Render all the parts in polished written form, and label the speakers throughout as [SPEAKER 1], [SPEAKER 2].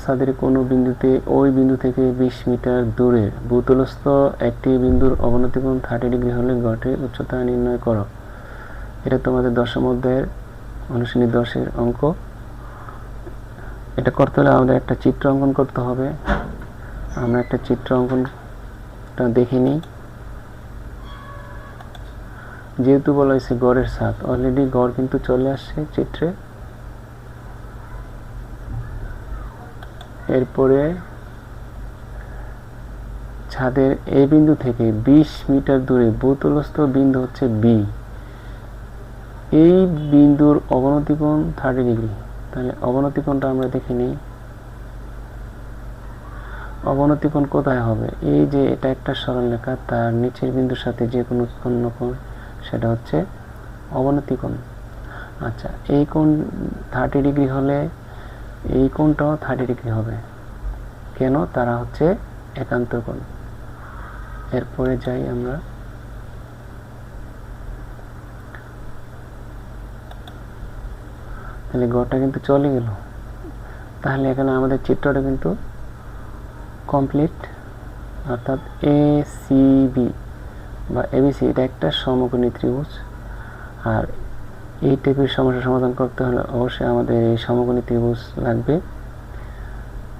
[SPEAKER 1] ছাদের কোনো বিন্দুতে ওই বিন্দু থেকে 20 মিটার দূরে ভূতলস্থ একটি বিন্দুর অবনতি কোণ 30 ডিগ্রি হলে গড়ের উচ্চতা নির্ণয় করো। এটা তোমাদের দশম অধ্যায়ের অনুশীলনী 10-এর অঙ্ক। এটা করতে হলে আমাদের একটা চিত্র অঙ্কন করতে হবে। আমরা একটা চিত্র অঙ্কনটা দেখে নিই। যেহেতু বলা হয়েছে গড়ের ছাদ, অলরেডি গড় কিন্তু চলে আসছে চিত্রে। এরপরে ছাদের এই বিন্দু থেকে 20 মিটার দূরে ভূতলস্থ বিন্দু হচ্ছে বি। এই বিন্দুর অবনতি কোণ 30 ডিগ্রি। তাহলে অবনতি কোণটা আমরা দেখে নিই। অবনতি কোণ কোথায় হবে? এই যে এটা একটা সরলরেখা, তার নিচের বিন্দুর সাথে যে কোণ উৎপন্ন কোণ সেটা হচ্ছে অবনতি কোণ। আচ্ছা, এই কোণ 30 ডিগ্রি হলে এই কোণটাও 30 ডিগ্রি হবে। কেন? তারা হচ্ছে একান্তর কোণ। এরপরে যাই আমরা। তাহলে গড়টা কিন্তু চলে গেল। তাহলে এখানে আমাদের চিত্রটা কিন্তু কমপ্লিট। অর্থাৎ এসিবি বা এবিসি এটা একটা সমকোণী ত্রিভুজ। আর এই টাইপের সমস্যা সমাধান করতে হলে অবশ্যই আমাদের এই সমকোণী ত্রিভুজ লাগবে।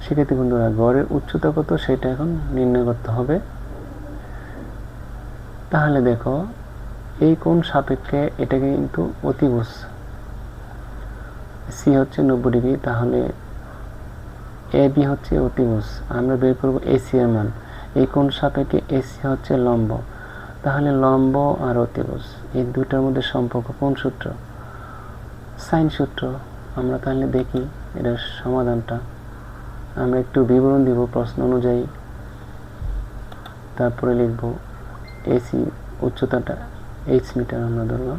[SPEAKER 1] সেক্ষেত্রে বন্ধুরা গড়ের উচ্চতা কত সেটা এখন নির্ণয় করতে হবে। তাহলে দেখো, এই কোণ সাপেক্ষে এটা কিন্তু অতিভুজ। সি হচ্ছে 90 ডিগ্রি, তাহলে এ বি হচ্ছে অতিভুজ। আমরা বের করব এসি এর মান। এই কোণ সাপেক্ষে এসি হচ্ছে লম্ব। তাহলে লম্ব আর অতিভুজ এই দুটার মধ্যে সম্পর্ক কোন সূত্র? সাইন সূত্র। আমরা তাহলে দেখি এটার সমাধানটা। আমরা একটু বিবরণ দিব প্রশ্ন অনুযায়ী, তারপরে লিখব এসি উচ্চতাটা 8 মিটার আমরা ধরলাম।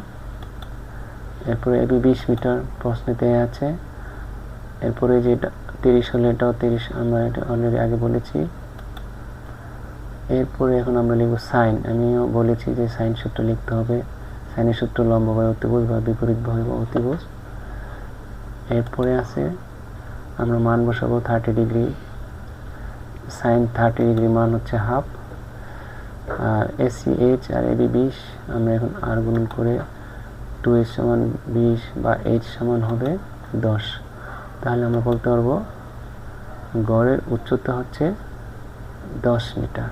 [SPEAKER 1] এরপরে এবি 20 মিটার প্রশ্নেতে আছে। এরপরে যেটা 30 হলে এটাও 30, আমরা এটা অলরেডি আগে বলেছি। এরপরে এখন আমরা লিখব সাইন। আমিও বলেছি যে সাইন সূত্র লিখতে হবে। সাইনের সূত্র লম্ব বাই অতিভুজ বা বিপরীত বাহু অতিভুজ। এরপরে আছে আমরা মান বসাবো 30 ডিগ্রি। সাইন 30 ডিগ্রি মান হচ্ছে হাফ। আর এসি এইচ আর এবি 20, আমরা এখন আর গুণন করে 2h সমান 20 বা h সমান হবে 10। তাহলে আমরা বলতে পারবো গড়ের উচ্চতা হচ্ছে 10 মিটার।